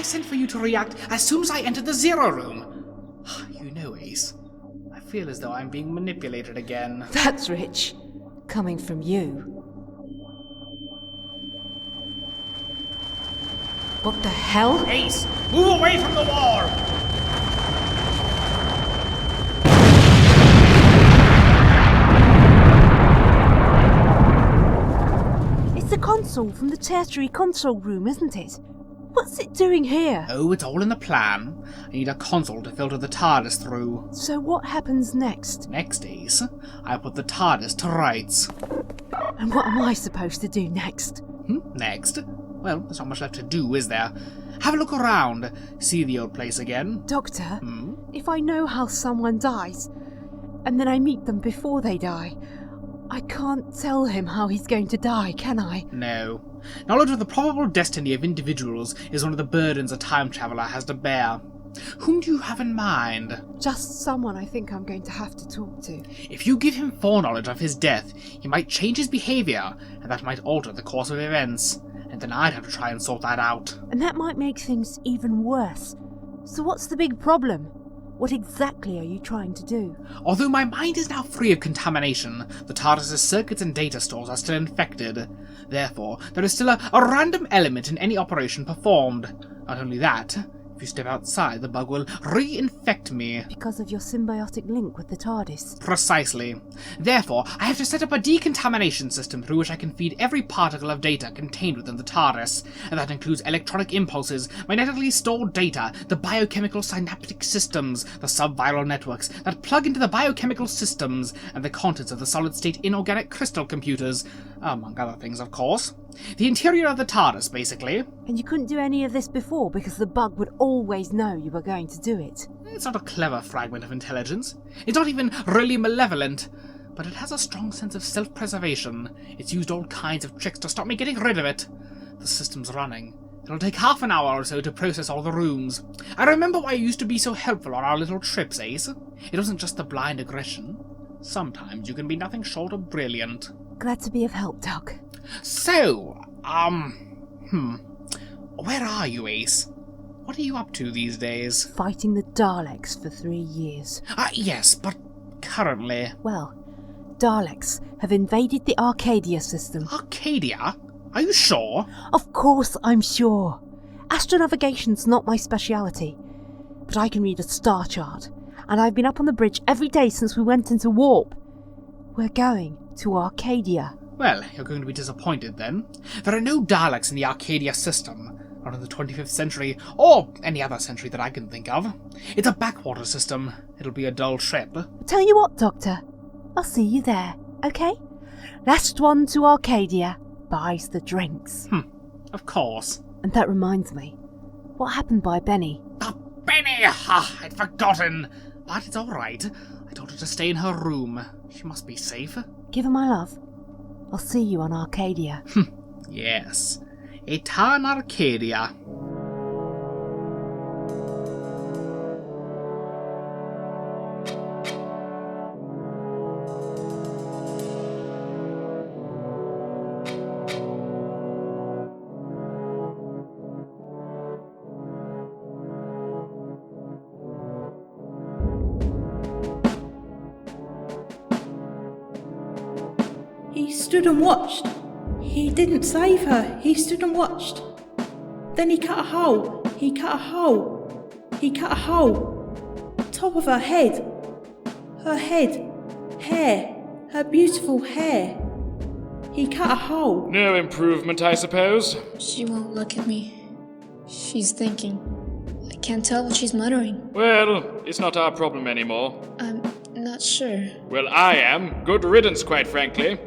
I sent for you to react as soon as I entered the Zero Room. You know, Ace, I feel as though I'm being manipulated again. That's rich. Coming from you. What the hell? Ace, move away from the wall! It's the console from the tertiary control room, isn't it? What's it doing here? Oh, it's all in the plan. I need a console to filter the TARDIS through. So what happens next? Next, Ace, I put the TARDIS to rights. And what am I supposed to do next? Next? Well, there's not much left to do, is there? Have a look around. See the old place again. Doctor, if I know how someone dies, and then I meet them before they die, I can't tell him how he's going to die, can I? No. Knowledge of the probable destiny of individuals is one of the burdens a time traveller has to bear. Whom do you have in mind? Just someone I think I'm going to have to talk to. If you give him foreknowledge of his death, he might change his behaviour, and that might alter the course of events. And then I'd have to try and sort that out. And that might make things even worse. So what's the big problem? What exactly are you trying to do? Although my mind is now free of contamination, the TARDIS's circuits and data stores are still infected. Therefore, there is still a random element in any operation performed. Not only that, if you step outside, the bug will reinfect me. Because of your symbiotic link with the TARDIS? Precisely. Therefore, I have to set up a decontamination system through which I can feed every particle of data contained within the TARDIS, and that includes electronic impulses, magnetically stored data, the biochemical synaptic systems, the subviral networks that plug into the biochemical systems, and the contents of the solid-state inorganic crystal computers, among other things, of course. The interior of the TARDIS, basically. And you couldn't do any of this before because the bug would always know you were going to do it. It's not a clever fragment of intelligence. It's not even really malevolent. But it has a strong sense of self-preservation. It's used all kinds of tricks to stop me getting rid of it. The system's running. It'll take half an hour or so to process all the rooms. I remember why you used to be so helpful on our little trips, Ace. It wasn't just the blind aggression. Sometimes you can be nothing short of brilliant. Glad to be of help, Doc. So, where are you, Ace? What are you up to these days? Fighting the Daleks for 3 years. Yes, but currently... Well, Daleks have invaded the Arcadia system. Arcadia? Are you sure? Of course I'm sure. Astronavigation's not my speciality, but I can read a star chart, and I've been up on the bridge every day since we went into warp. We're going to Arcadia. Well, you're going to be disappointed then. There are no Daleks in the Arcadia system. Not in the 25th century, or any other century that I can think of. It's a backwater system. It'll be a dull trip. Tell you what, Doctor. I'll see you there, okay? Last one to Arcadia buys the drinks. Of course. And that reminds me. What happened by Benny? Benny! I'd forgotten. But it's all right. I told her to stay in her room. She must be safe. Give her my love. I'll see you on Arcadia. Yes. Etan Arcadia. He stood and watched. He didn't save her. He stood and watched. Then he cut a hole. He cut a hole. He cut a hole. Top of her head. Her head. Hair. Her beautiful hair. He cut a hole. No improvement, I suppose. She won't look at me. She's thinking. I can't tell what she's muttering. Well, it's not our problem anymore. I'm not sure. Well, I am. Good riddance, quite frankly.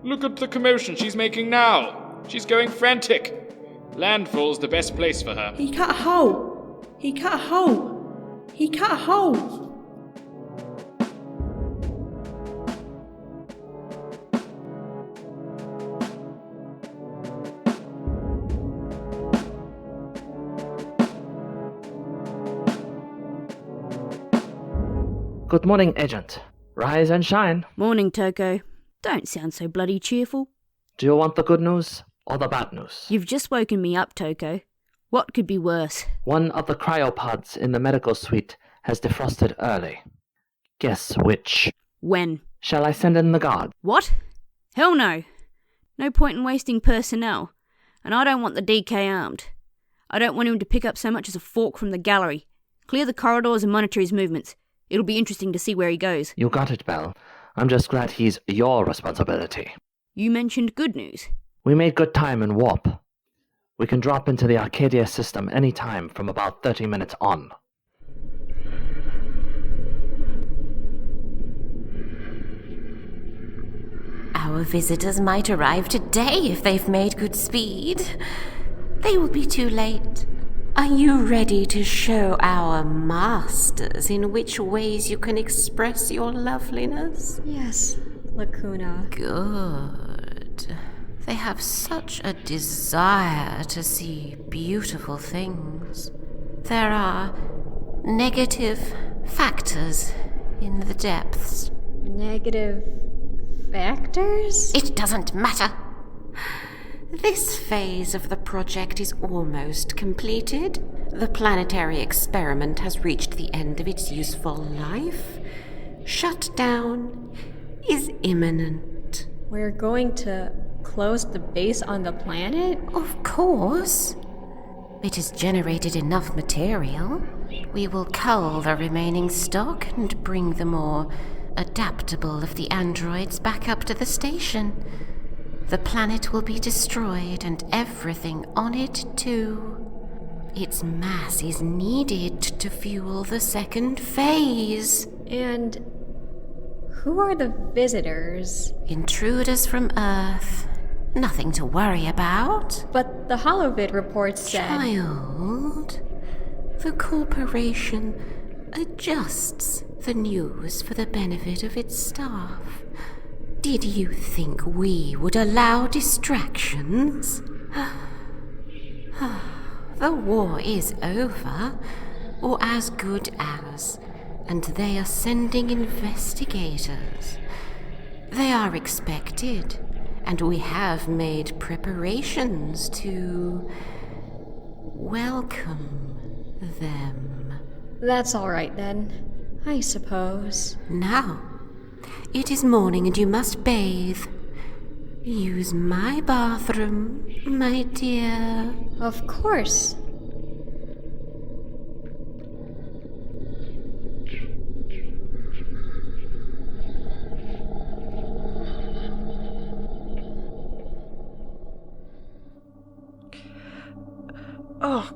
Look at the commotion she's making now. She's going frantic. Landfall's the best place for her. He cut a hole. He cut a hole. He cut a hole. Good morning, Agent. Rise and shine. Morning, Toko. Don't sound so bloody cheerful. Do you want the good news or the bad news? You've just woken me up, Toko. What could be worse? One of the cryopods in the medical suite has defrosted early. Guess which? When? Shall I send in the guard? What? Hell no. No point in wasting personnel. And I don't want the DK armed. I don't want him to pick up so much as a fork from the gallery. Clear the corridors and monitor his movements. It'll be interesting to see where he goes. You got it, Belle. I'm just glad he's your responsibility. You mentioned good news. We made good time in warp. We can drop into the Arcadia system any time from about 30 minutes on. Our visitors might arrive today if they've made good speed. They will be too late. Are you ready to show our masters in which ways you can express your loveliness? Yes, Lacuna. Good. They have such a desire to see beautiful things. There are negative factors in the depths. Negative factors? It doesn't matter. This phase of the project is almost completed. The planetary experiment has reached the end of its useful life. Shutdown is imminent. We're going to close the base on the planet? Of course. It has generated enough material. We will cull the remaining stock and bring the more adaptable of the androids back up to the station. The planet will be destroyed and everything on it too. Its mass is needed to fuel the second phase. And who are the visitors? Intruders from Earth. Nothing to worry about. But the holovid report said... Child, the corporation adjusts the news for the benefit of its staff. Did you think we would allow distractions? The war is over, or as good as, and they are sending investigators. They are expected, and we have made preparations to welcome them. That's all right then, I suppose. Now, it is morning and you must bathe. Use my bathroom, my dear. Of course. I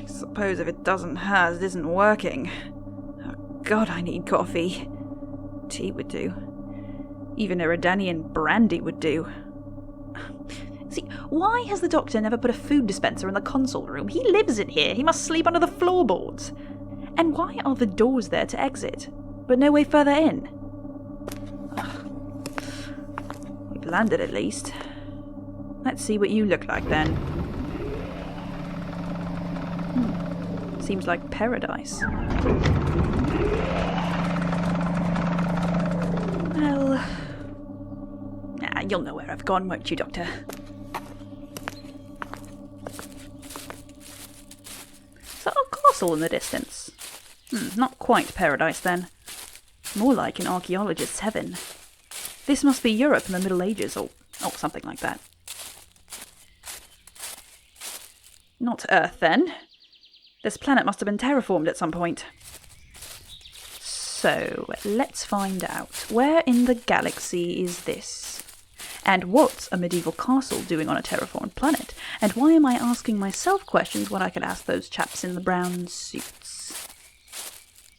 suppose if it doesn't, hers isn't working. Oh God, I need coffee. Tea would do. Even Eridanian brandy would do. See, why has the doctor never put a food dispenser in the console room? He lives in here. He must sleep under the floorboards. And why are the doors there to exit, but no way further in? We've landed at least. Let's see what you look like then. Seems like paradise. Well... you'll know where I've gone, won't you, Doctor? Is that a castle in the distance? Not quite paradise, then. More like an archaeologist's heaven. This must be Europe in the Middle Ages, or something like that. Not Earth, then. This planet must have been terraformed at some point. So, let's find out. Where in the galaxy is this? And what's a medieval castle doing on a terraformed planet? And why am I asking myself questions when I could ask those chaps in the brown suits?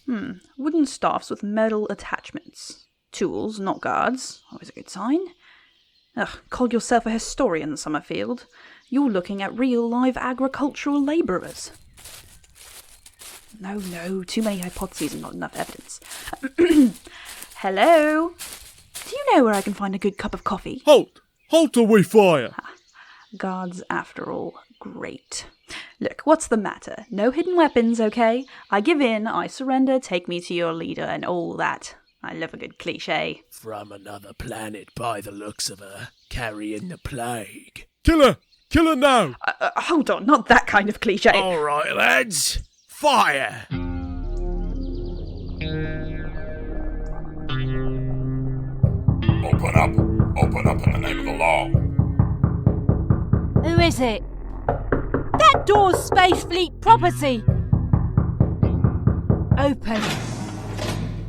Wooden staffs with metal attachments. Tools, not guards. Always a good sign. Call yourself a historian, Summerfield. You're looking at real live agricultural labourers. No, too many hypotheses and not enough evidence. Hello? Do you know where I can find a good cup of coffee? Halt or we fire! Guards, after all. Great. Look, what's the matter? No hidden weapons, okay? I give in, I surrender, take me to your leader, and all that. I love a good cliché. From another planet by the looks of her, carrying the plague. Kill her! Kill her now! Hold on, not that kind of cliche. Alright, lads. Fire! Open up! Open up in the name of the law! Who is it? That door's Space Fleet property! Open.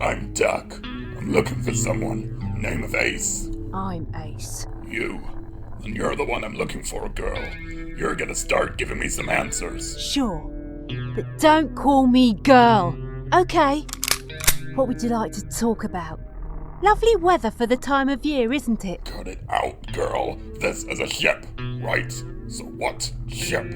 I'm Duck. I'm looking for someone. Name of Ace. I'm Ace. You. And you're the one I'm looking for, girl. You're gonna start giving me some answers. Sure. But don't call me girl. Okay. What would you like to talk about? Lovely weather for the time of year, isn't it? Cut it out, girl. This is a ship, right? So what ship?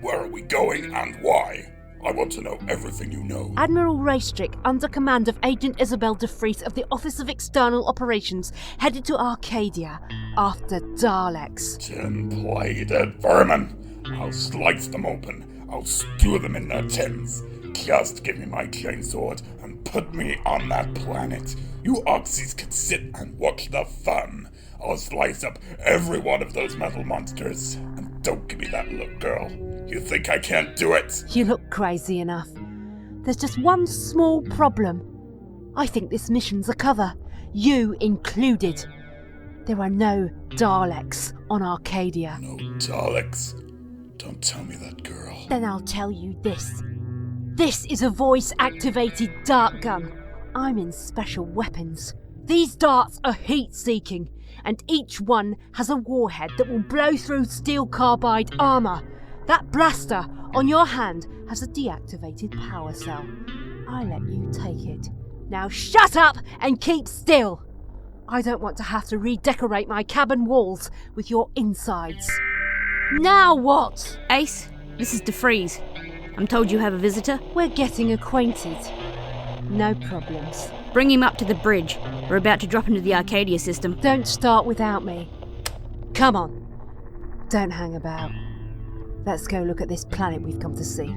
Where are we going and why? I want to know everything you know. Admiral Raystrick, under command of Agent Isabelle Defries of the Office of External Operations, headed to Arcadia after Daleks. Tin-plated vermin. I'll slice them open. I'll stew them in their tins. Just give me my chainsword and put me on that planet. You oxys can sit and watch the fun. I'll slice up every one of those metal monsters. And don't give me that look, girl. You think I can't do it? You look crazy enough. There's just one small problem. I think this mission's a cover, you included. There are no Daleks on Arcadia. No Daleks? Don't tell me that, girl. Then I'll tell you this. This is a voice-activated dart gun. I'm in special weapons. These darts are heat-seeking, and each one has a warhead that will blow through steel carbide armour. That blaster on your hand has a deactivated power cell. I let you take it. Now shut up and keep still. I don't want to have to redecorate my cabin walls with your insides. Now what? Ace, this is Defries. I'm told you have a visitor. We're getting acquainted. No problems. Bring him up to the bridge. We're about to drop into the Arcadia system. Don't start without me. Come on. Don't hang about. Let's go look at this planet we've come to see.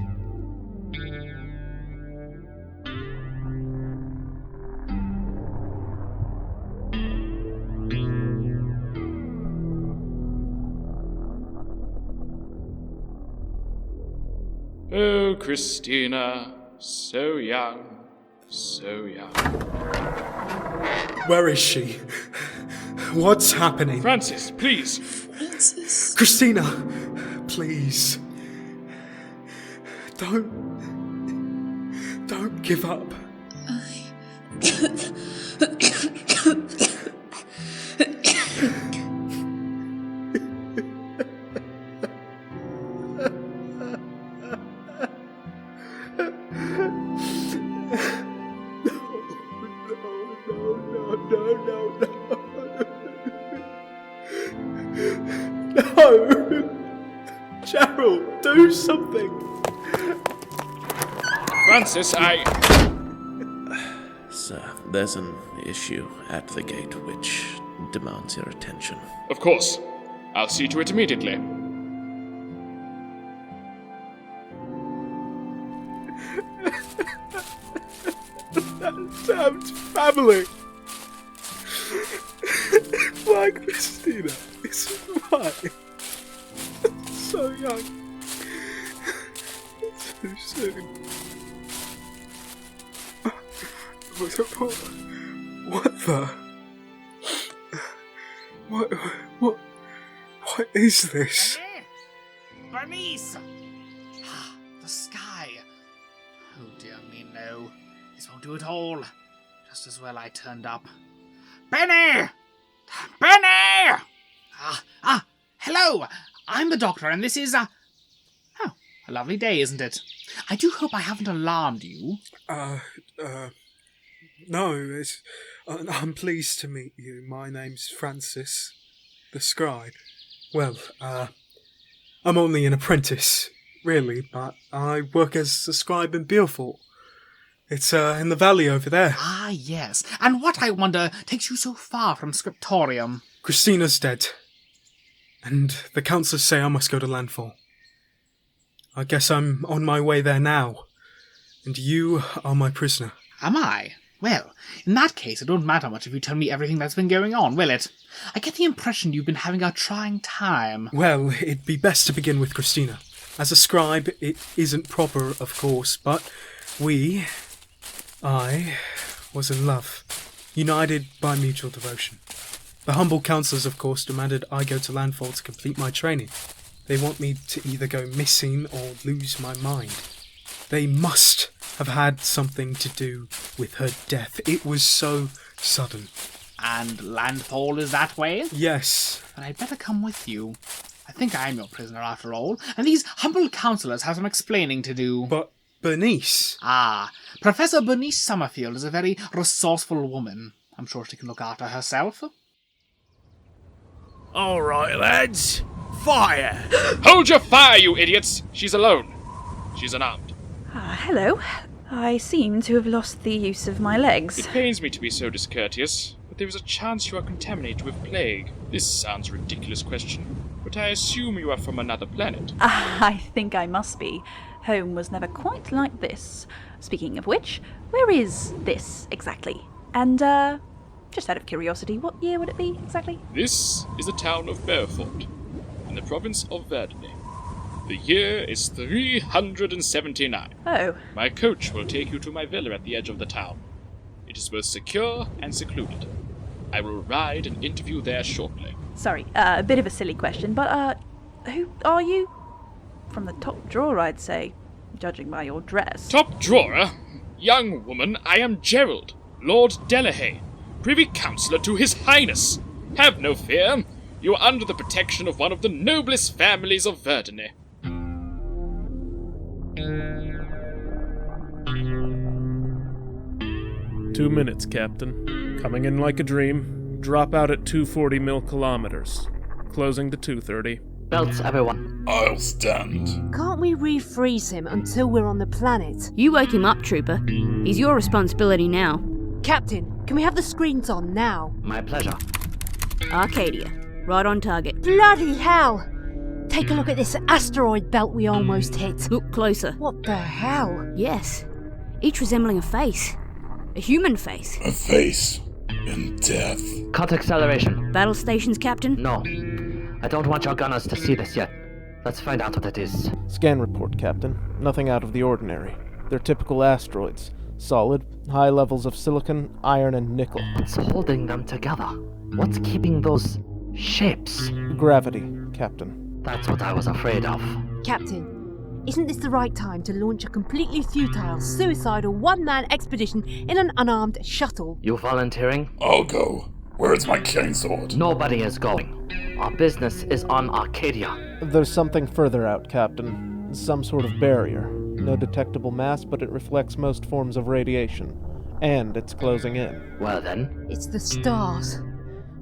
Oh, Christina, so young, so young. Where is she? What's happening? Francis, please. Francis. Christina, please. Don't give up. No! Gerald, do something! Francis, Sir, there's an issue at the gate which demands your attention. Of course. I'll see to it immediately. That damned family! Why, Christina? It's why? So young. Too soon. What the? What is this? Bernice! The sky. Oh dear me, no. This won't do at all. Just as well I turned up. Benny! Benny! Hello! I'm the doctor, and this is, a lovely day, isn't it? I do hope I haven't alarmed you. No, it's... I'm pleased to meet you. My name's Francis, the scribe. Well, I'm only an apprentice, really, but I work as a scribe in Beaufort. It's, in the valley over there. Ah, yes. And what, I wonder, takes you so far from Scriptorium? Christina's dead. And the councillors say I must go to landfall. I guess I'm on my way there now. And you are my prisoner. Am I? Well, in that case, it won't matter much if you tell me everything that's been going on, will it? I get the impression you've been having a trying time. Well, it'd be best to begin with Christina. As a scribe, it isn't proper, of course, but I was in love, united by mutual devotion. The humble counsellors, of course, demanded I go to Landfall to complete my training. They want me to either go missing or lose my mind. They must have had something to do with her death. It was so sudden. And Landfall is that way? Yes. Then I'd better come with you. I think I'm your prisoner after all, and these humble counsellors have some explaining to do. But Bernice? Ah, Professor Bernice Summerfield is a very resourceful woman. I'm sure she can look after herself. All right, lads. Fire! Hold your fire, you idiots! She's alone. She's unarmed. Hello. I seem to have lost the use of my legs. It pains me to be so discourteous, but there is a chance you are contaminated with plague. This sounds a ridiculous question, but I assume you are from another planet. I think I must be. Home was never quite like this. Speaking of which, where is this exactly? And, just out of curiosity, what year would it be exactly? This is the town of Beaufort, in the province of Verdun. The year is 379. Oh. My coach will take you to my villa at the edge of the town. It is both secure and secluded. I will ride and interview there shortly. Sorry, a bit of a silly question, but, who are you? From the top drawer, I'd say, judging by your dress. Top drawer? Young woman, I am Gerald, Lord Delahaye, Privy Councillor to His Highness. Have no fear. You are under the protection of one of the noblest families of Verdun. 2 minutes, Captain. Coming in like a dream. Drop out at 240 mil kilometers. Closing to 230. Belts, everyone. I'll stand. Can't we refreeze him until we're on the planet? You woke him up, Trooper. He's your responsibility now. Captain, can we have the screens on now? My pleasure. Arcadia. Right on target. Bloody hell! Take a look at this asteroid belt we almost hit. Look closer. What the hell? Yes. Each resembling a face. A human face. A face. In death. Cut acceleration. Battle stations, Captain? No. I don't want your gunners to see this yet. Let's find out what it is. Scan report, Captain. Nothing out of the ordinary. They're typical asteroids. Solid, high levels of silicon, iron, and nickel. What's holding them together? What's keeping those shapes? Gravity, Captain. That's what I was afraid of. Captain, isn't this the right time to launch a completely futile, suicidal one-man expedition in an unarmed shuttle? You volunteering? I'll go. Where's my cane sword? Nobody is going. Our business is on Arcadia. There's something further out, Captain. Some sort of barrier. No detectable mass, but it reflects most forms of radiation. And it's closing in. Well then. It's the stars.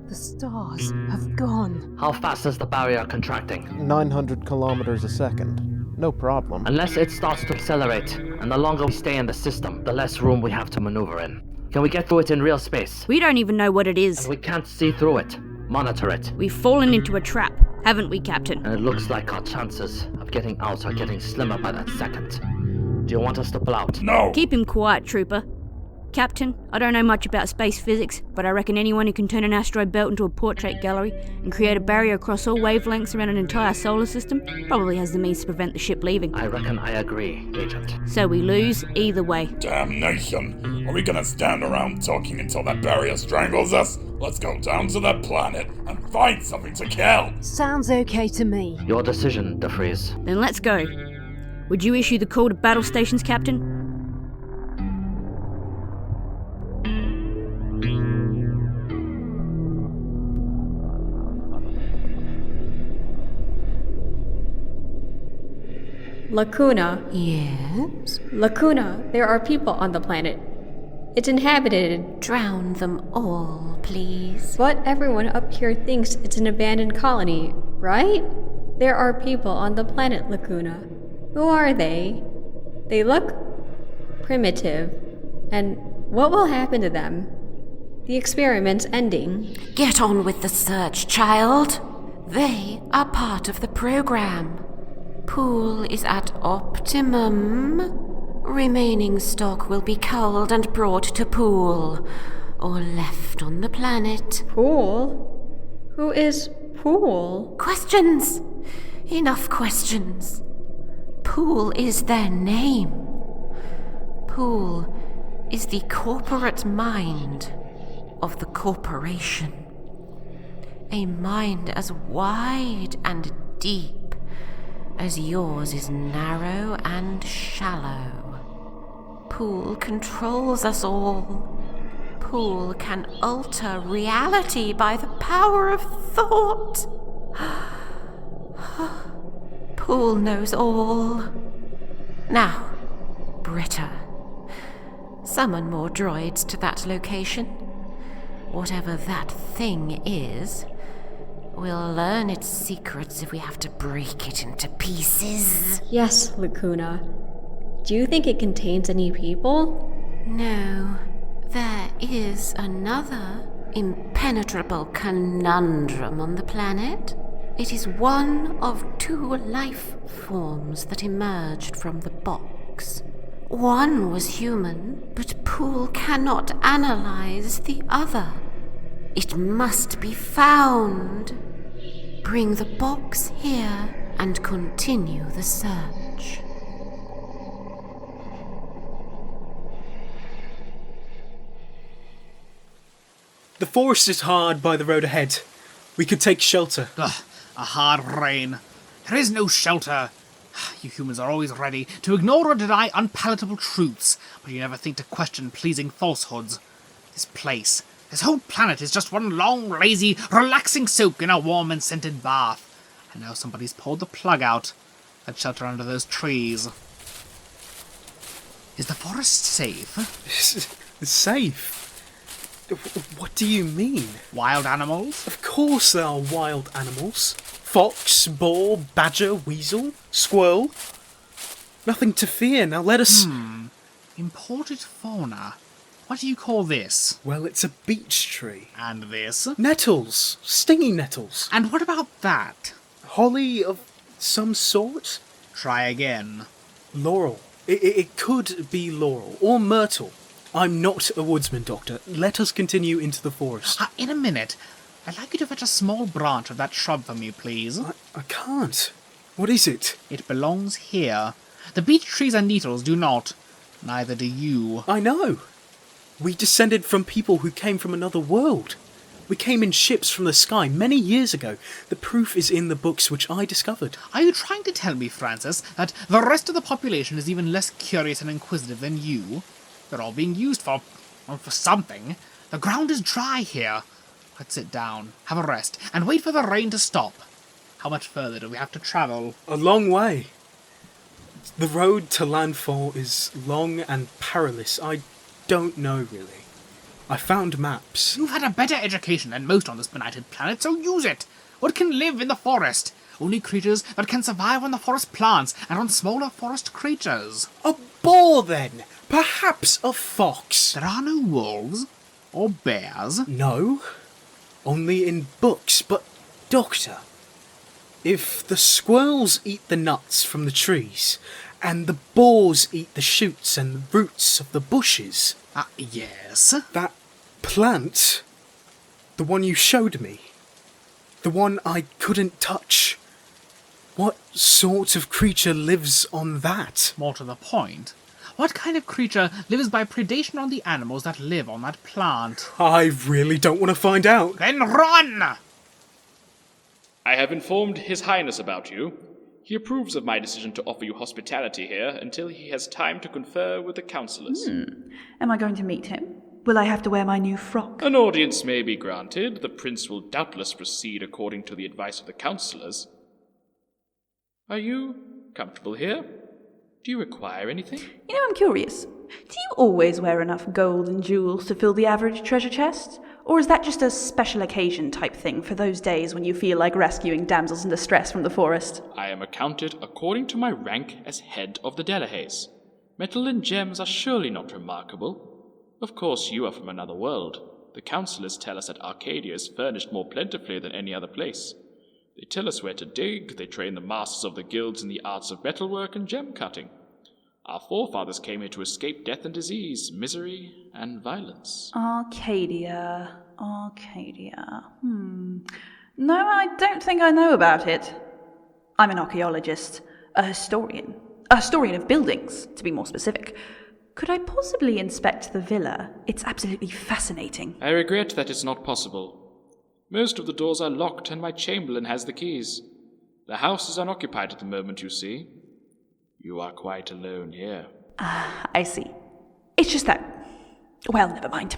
The stars have gone. How fast is the barrier contracting? 900 kilometers a second. No problem. Unless it starts to accelerate, and the longer we stay in the system, the less room we have to maneuver in. Can we get through it in real space? We don't even know what it is. And we can't see through it. Monitor it. We've fallen into a trap, haven't we, Captain? And it looks like our chances of getting out are getting slimmer by that second. Do you want us to pull out? No! Keep him quiet, Trooper. Captain, I don't know much about space physics, but I reckon anyone who can turn an asteroid belt into a portrait gallery and create a barrier across all wavelengths around an entire solar system probably has the means to prevent the ship leaving. I reckon I agree, Agent. So we lose either way. Damnation! Are we gonna stand around talking until that barrier strangles us? Let's go down to that planet and find something to kill! Sounds okay to me. Your decision, Defries. Then let's go. Would you issue the call to battle stations, Captain? Lacuna. Yes? Lacuna, there are people on the planet. It's inhabited. Drown them all, please. But everyone up here thinks it's an abandoned colony, right? There are people on the planet, Lacuna. Who are they? They look primitive. And what will happen to them? The experiment's ending. Get on with the search, child. They are part of the program. Pool is at optimum. Remaining stock will be culled and brought to Pool, or left on the planet. Pool? Who is Pool? Questions! Enough questions. Pool is their name. Pool is the corporate mind of the corporation. A mind as wide and deep as yours is narrow and shallow. Pool controls us all. Pool can alter reality by the power of thought. Pool knows all. Now, Britta, summon more droids to that location. Whatever that thing is, we'll learn its secrets if we have to break it into pieces. Yes, Lacuna. Do you think it contains any people? No. There is another impenetrable conundrum on the planet. It is one of two life forms that emerged from the box. One was human, but Pool cannot analyze the other. It must be found. Bring the box here and continue the search. The forest is hard by the road ahead. We could take shelter. Ugh, a hard rain. There is no shelter. You humans are always ready to ignore or deny unpalatable truths, but you never think to question pleasing falsehoods. This place, this whole planet is just one long, lazy, relaxing soak in a warm and scented bath. And now somebody's pulled the plug out. Let's shelter under those trees. Is the forest safe? Safe? What do you mean? Wild animals? Of course there are wild animals. Fox, boar, badger, weasel, squirrel. Nothing to fear, now let us... Imported fauna. What do you call this? Well, it's a beech tree. And this? Nettles. Stinging nettles. And what about that? Holly of some sort? Try again. Laurel. It could be laurel. Or myrtle. I'm not a woodsman, Doctor. Let us continue into the forest. In a minute. I'd like you to fetch a small branch of that shrub for me, please. I can't. What is it? It belongs here. The beech trees and nettles do not. Neither do you. I know. We descended from people who came from another world. We came in ships from the sky many years ago. The proof is in the books which I discovered. Are you trying to tell me, Francis, that the rest of the population is even less curious and inquisitive than you? They're all being used for something. The ground is dry here. Let's sit down, have a rest, and wait for the rain to stop. How much further do we have to travel? A long way. The road to landfall is long and perilous. I don't know, really. I found maps. You've had a better education than most on this benighted planet, so use it. What can live in the forest? Only creatures that can survive on the forest plants and on smaller forest creatures. A boar, then! Perhaps a fox. There are no wolves or bears. No. Only in books, but, Doctor, if the squirrels eat the nuts from the trees, and the boars eat the shoots and roots of the bushes... Yes? That plant, the one you showed me, the one I couldn't touch, what sort of creature lives on that? More to the point, what kind of creature lives by predation on the animals that live on that plant? I really don't want to find out. Then run! I have informed His Highness about you. He approves of my decision to offer you hospitality here until he has time to confer with the councillors. Am I going to meet him? Will I have to wear my new frock? An audience may be granted. The prince will doubtless proceed according to the advice of the councillors. Are you comfortable here? Do you require anything? You know, I'm curious. Do you always wear enough gold and jewels to fill the average treasure chest? Or is that just a special occasion type thing for those days when you feel like rescuing damsels in distress from the forest? I am accounted according to my rank as head of the Delahays. Metal and gems are surely not remarkable. Of course, you are from another world. The councillors tell us that Arcadia is furnished more plentifully than any other place. They tell us where to dig, they train the masters of the guilds in the arts of metalwork and gem cutting. Our forefathers came here to escape death and disease, misery and violence. Arcadia. No, I don't think I know about it. I'm an archaeologist, a historian of buildings, to be more specific. Could I possibly inspect the villa? It's absolutely fascinating. I regret that it's not possible. Most of the doors are locked and my chamberlain has the keys. The house is unoccupied at the moment, you see. You are quite alone here. I see. It's just that... Well, never mind.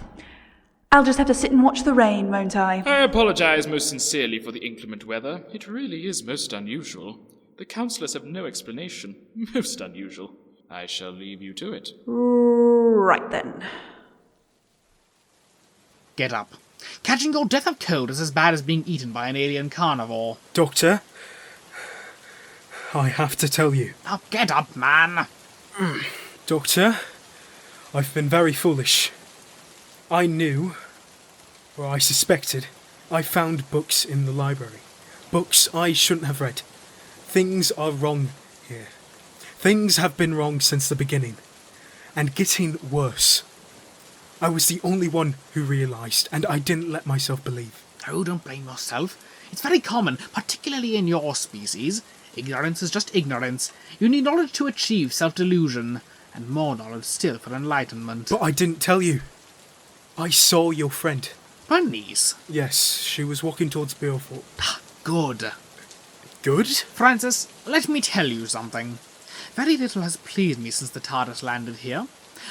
I'll just have to sit and watch the rain, won't I? I apologize most sincerely for the inclement weather. It really is most unusual. The councillors have no explanation. Most unusual. I shall leave you to it. Right then. Get up. Catching your death of cold is as bad as being eaten by an alien carnivore. Doctor, I have to tell you. Now get up, man. Doctor, I've been very foolish. I knew, or I suspected, I found books in the library. Books I shouldn't have read. Things are wrong here. Things have been wrong since the beginning, and getting worse. I was the only one who realised, and I didn't let myself believe. Oh, don't blame yourself. It's very common, particularly in your species. Ignorance is just ignorance. You need knowledge to achieve self-delusion, and more knowledge still for enlightenment. But I didn't tell you. I saw your friend. My niece? Yes, she was walking towards Beaufort. Good. Good? Francis, let me tell you something. Very little has pleased me since the TARDIS landed here.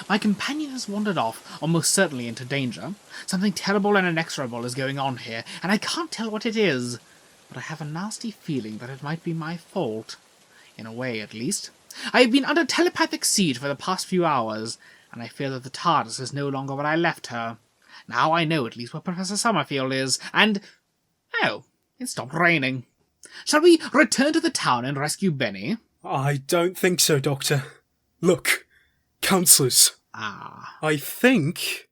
My companion has wandered off, almost certainly into danger. Something terrible and inexorable is going on here, and I can't tell what it is. But I have a nasty feeling that it might be my fault. In a way, at least. I have been under telepathic siege for the past few hours, and I fear that the TARDIS is no longer where I left her. Now I know at least where Professor Summerfield is, and... Oh, it stopped raining. Shall we return to the town and rescue Benny? I don't think so, Doctor. Look, councillors. I think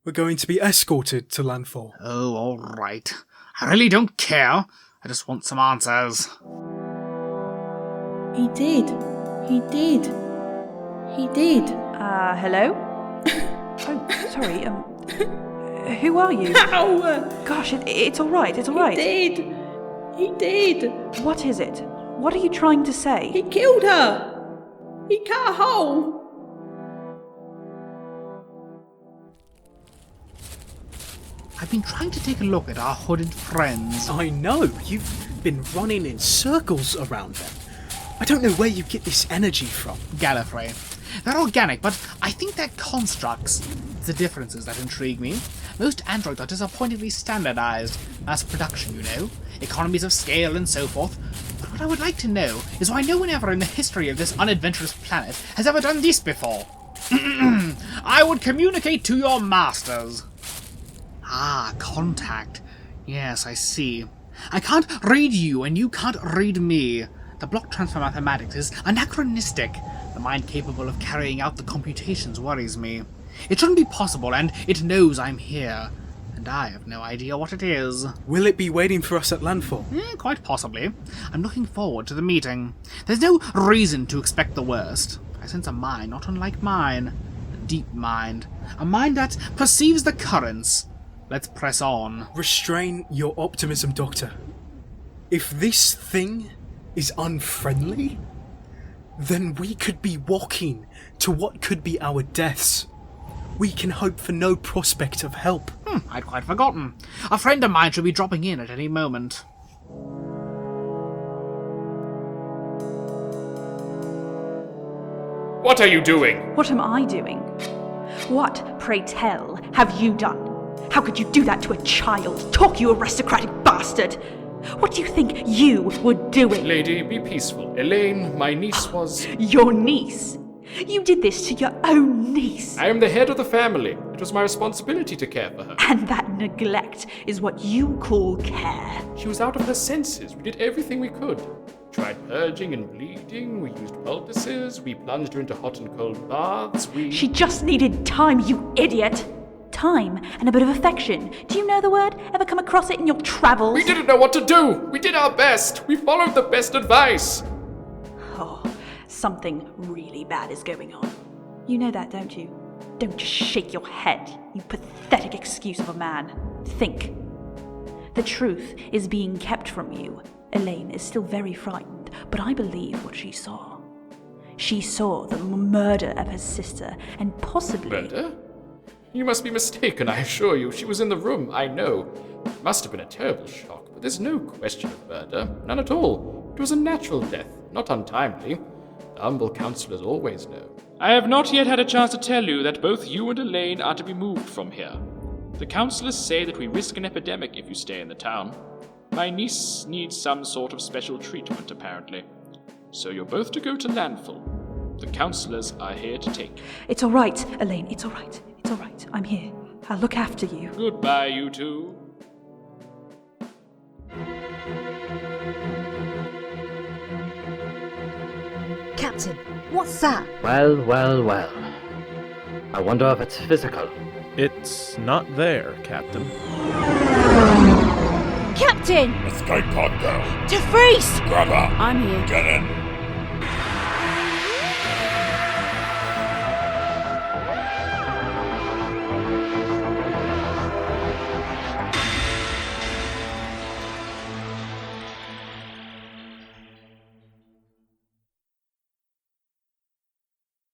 we're going to be escorted to landfall. Oh, all right. I really don't care. I just want some answers. He did. Hello? Oh, sorry, who are you? Ow! Gosh, it's all right, He did. What is it? What are you trying to say? He killed her. He cut a hole. I've been trying to take a look at our hooded friends. I know, you've been running in circles around them. I don't know where you get this energy from. Gallifrey. They're organic, but I think they're constructs. It's the differences that intrigue me. Most androids are disappointingly standardized. Mass production, you know. Economies of scale and so forth. But what I would like to know is why no one ever in the history of this unadventurous planet has ever done this before. I would communicate to your masters. Ah, contact. Yes, I see. I can't read you, and you can't read me. The block transfer mathematics is anachronistic. The mind capable of carrying out the computations worries me. It shouldn't be possible, and it knows I'm here. And I have no idea what it is. Will it be waiting for us at landfall? Quite possibly. I'm looking forward to the meeting. There's no reason to expect the worst. I sense a mind not unlike mine. A deep mind. A mind that perceives the currents. Let's press on. Restrain your optimism, Doctor. If this thing is unfriendly, then we could be walking to what could be our deaths. We can hope for no prospect of help. I'd quite forgotten. A friend of mine should be dropping in at any moment. What are you doing? What am I doing? What, pray tell, have you done? How could you do that to a child? Talk, you aristocratic bastard! What do you think you were doing? Lady, be peaceful. Elaine, my niece was... Your niece? You did this to your own niece. I am the head of the family. It was my responsibility to care for her. And that neglect is what you call care. She was out of her senses. We did everything we could. Tried purging and bleeding. We used poultices. We plunged her into hot and cold baths. She just needed time, you idiot. Time and a bit of affection. Do you know the word? Ever come across it in your travels? We didn't know what to do. We did our best. We followed the best advice. Oh, Something really bad is going on. You know that, don't you? Don't just shake your head, you pathetic excuse of a man. Think. The truth is being kept from you. Elaine is still very frightened, but I believe what she saw. She saw the murder of her sister, and possibly... Murder? You must be mistaken, I assure you. She was in the room, I know. It must have been a terrible shock, but there's no question of murder. None at all. It was a natural death, not untimely. The humble councillors always know. I have not yet had a chance to tell you that both you and Elaine are to be moved from here. The councillors say that we risk an epidemic if you stay in the town. My niece needs some sort of special treatment, apparently. So you're both to go to landfill. The councillors are here to take you. It's all right, Elaine, it's all right. It's all right. I'm here. I'll look after you. Goodbye, you two. Captain, what's that? Well. I wonder if it's physical. It's not there, Captain. Captain! Escape pod girl. Defries! Grab her. I'm here. Get in.